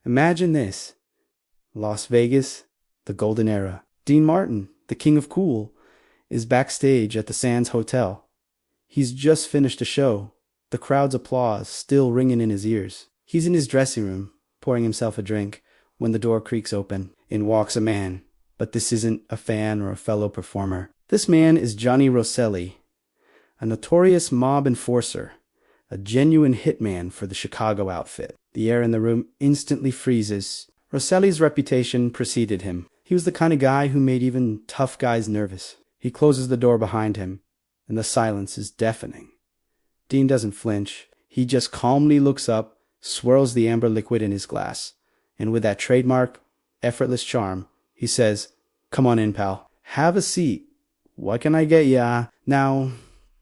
Imagine this. Las Vegas, the golden era. Dean Martin, the king of cool, is backstage at the Sands Hotel. He's just finished a show, the crowd's applause still ringing in his ears. He's in his dressing room, pouring himself a drink, when the door creaks open. In walks a man, but this isn't a fan or a fellow performer. This man is Johnny Rosselli, a notorious mob enforcer, a genuine hitman for the Chicago outfit. The air in the room instantly freezes. Rosselli's reputation preceded him. He was the kind of guy who made even tough guys nervous. He closes the door behind him, and the silence is deafening. Dean doesn't flinch. He just calmly looks up, swirls the amber liquid in his glass, and with that trademark, effortless charm, he says, "Come on in, pal. Have a seat. What can I get ya?" Now,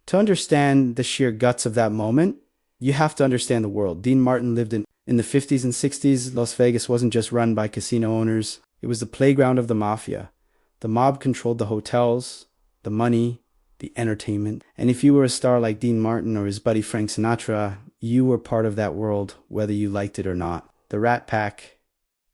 to understand the sheer guts of that moment, you have to understand the world. Dean Martin lived in the 50s and 60s. Las Vegas wasn't just run by casino owners. It was the playground of the mafia. The mob controlled the hotels, the money, the entertainment. And if you were a star like Dean Martin or his buddy Frank Sinatra, you were part of that world, whether you liked it or not. The Rat Pack,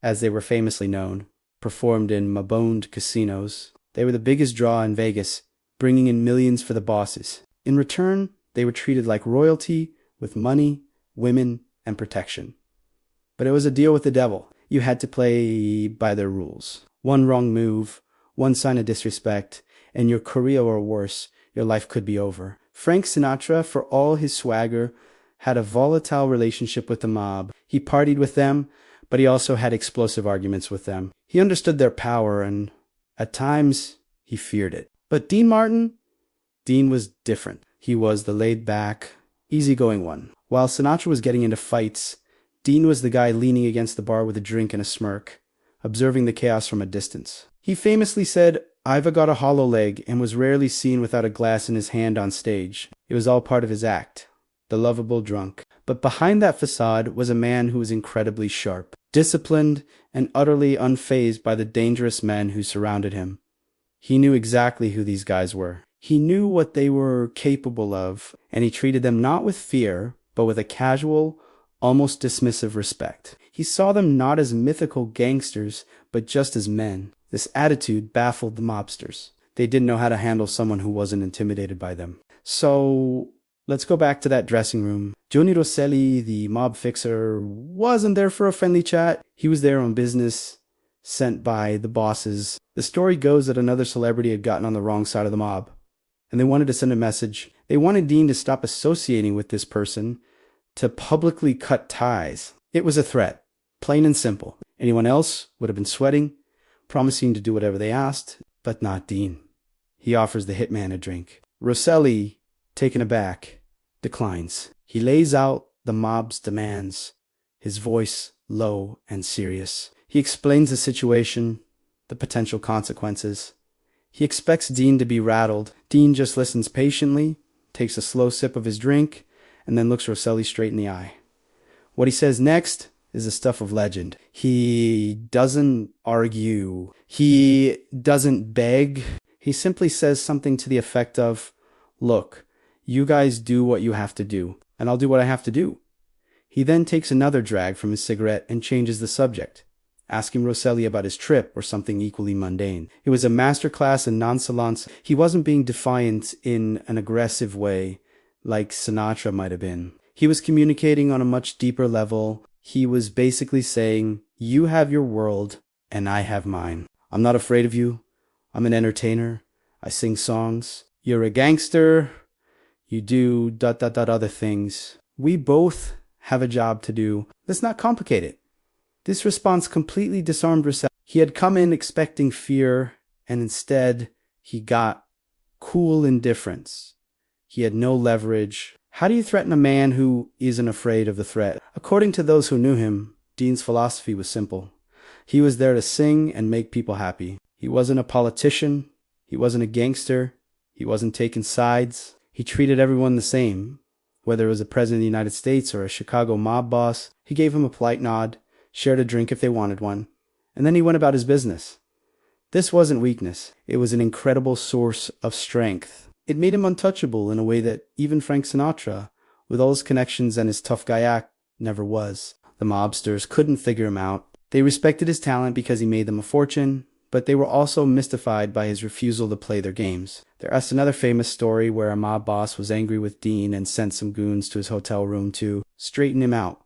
as they were famously known, performed in maboned casinos. They were the biggest draw in Vegas, bringing in millions for the bosses. In return, they were treated like royalty, with money, women, and protection. But it was a deal with the devil. You had to play by their rules. One wrong move, one sign of disrespect, and your career, or worse, your life could be over. Frank Sinatra, for all his swagger, had a volatile relationship with the mob. He partied with them, but he also had explosive arguments with them. He understood their power, and at times, he feared it. But Dean was different. He was the laid-back, easygoing one. While Sinatra was getting into fights, Dean was the guy leaning against the bar with a drink and a smirk, observing the chaos from a distance. He famously said, "I've got a hollow leg," and was rarely seen without a glass in his hand on stage. It was all part of his act, the lovable drunk. But behind that facade was a man who was incredibly sharp, disciplined, and utterly unfazed by the dangerous men who surrounded him. He knew exactly who these guys were. He knew what they were capable of, and he treated them not with fear, but with a casual, almost dismissive respect. He saw them not as mythical gangsters, but just as men. This attitude baffled the mobsters. They didn't know how to handle someone who wasn't intimidated by them. So, let's go back to that dressing room. Johnny Rosselli, the mob fixer, wasn't there for a friendly chat. He was there on business, sent by the bosses. The story goes that another celebrity had gotten on the wrong side of the mob, and they wanted to send a message. They wanted Dean to stop associating with this person, to publicly cut ties. It was a threat, plain and simple. Anyone else would have been sweating, promising to do whatever they asked, but not Dean. He offers the hitman a drink. Rosselli, taken aback, declines. He lays out the mob's demands, his voice low and serious. He explains the situation, the potential consequences. He expects Dean to be rattled. Dean just listens patiently, takes a slow sip of his drink, and then looks Rosselli straight in the eye. What he says next is the stuff of legend. He doesn't argue. He doesn't beg. He simply says something to the effect of, "Look, you guys do what you have to do, and I'll do what I have to do." He then takes another drag from his cigarette and changes the subject, asking Rosselli about his trip or something equally mundane. It was a masterclass in nonchalance. He wasn't being defiant in an aggressive way, like Sinatra might have been. He was communicating on a much deeper level. He was basically saying, "You have your world, and I have mine. I'm not afraid of you. I'm an entertainer. I sing songs. You're a gangster. You do ... other things. We both have a job to do. Let's not complicate it." This response completely disarmed Rosselli. He had come in expecting fear, and instead he got cool indifference. He had no leverage. How do you threaten a man who isn't afraid of the threat? According to those who knew him, Dean's philosophy was simple. He was there to sing and make people happy. He wasn't a politician. He wasn't a gangster. He wasn't taking sides. He treated everyone the same. Whether it was the President of the United States or a Chicago mob boss, he gave him a polite nod, shared a drink if they wanted one, and then he went about his business. This wasn't weakness. It was an incredible source of strength. It made him untouchable in a way that even Frank Sinatra, with all his connections and his tough guy act, never was. The mobsters couldn't figure him out. They respected his talent because he made them a fortune, but they were also mystified by his refusal to play their games. There's another famous story where a mob boss was angry with Dean and sent some goons to his hotel room to straighten him out.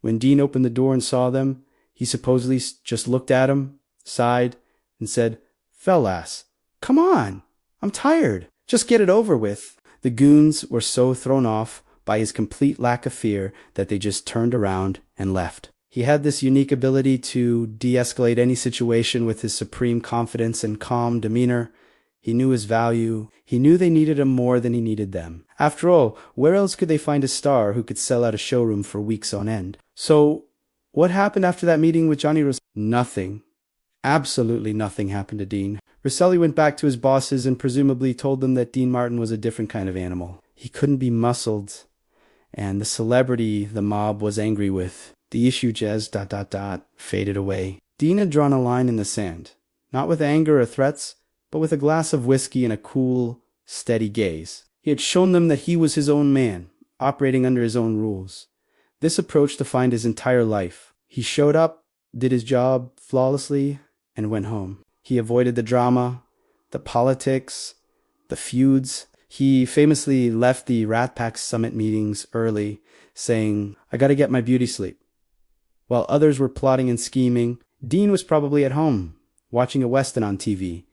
When Dean opened the door and saw them, he supposedly just looked at him, sighed, and said, "Fellas, come on, I'm tired. Just get it over with." The goons were so thrown off by his complete lack of fear that they just turned around and left. He had this unique ability to de-escalate any situation with his supreme confidence and calm demeanor. He knew his value. He knew they needed him more than he needed them. After all, where else could they find a star who could sell out a showroom for weeks on end? So, what happened after that meeting with Johnny Rosselli? Nothing. Absolutely nothing happened to Dean. Rosselli went back to his bosses and presumably told them that Dean Martin was a different kind of animal. He couldn't be muscled, and the celebrity the mob was angry with, the issue just ... faded away. Dean had drawn a line in the sand, not with anger or threats, but with a glass of whiskey and a cool, steady gaze. He had shown them that he was his own man, operating under his own rules. This approach defined his entire life. He showed up, did his job flawlessly, and went home. He avoided the drama, the politics, the feuds. He famously left the Rat Pack summit meetings early, saying, "I gotta get my beauty sleep." While others were plotting and scheming, Dean was probably at home, watching a Western on TV.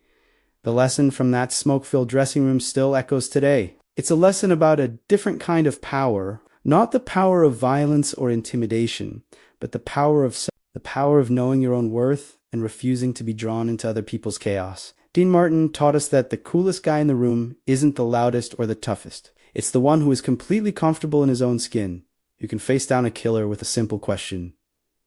The lesson from that smoke-filled dressing room still echoes today. It's a lesson about a different kind of power, not the power of violence or intimidation, but the power of knowing your own worth and refusing to be drawn into other people's chaos. Dean Martin taught us that the coolest guy in the room isn't the loudest or the toughest. It's the one who is completely comfortable in his own skin, who can face down a killer with a simple question.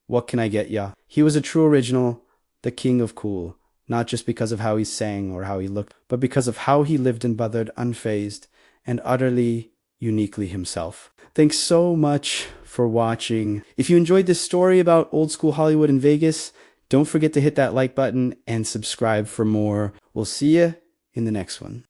What can I get ya? He was a true original, the king of cool, not just because of how he sang or how he looked, but because of how he lived and bothered unfazed and utterly uniquely himself. Thanks so much for watching. If you enjoyed this story about old school Hollywood in Vegas, don't forget to hit that like button and subscribe for more. We'll see you in the next one.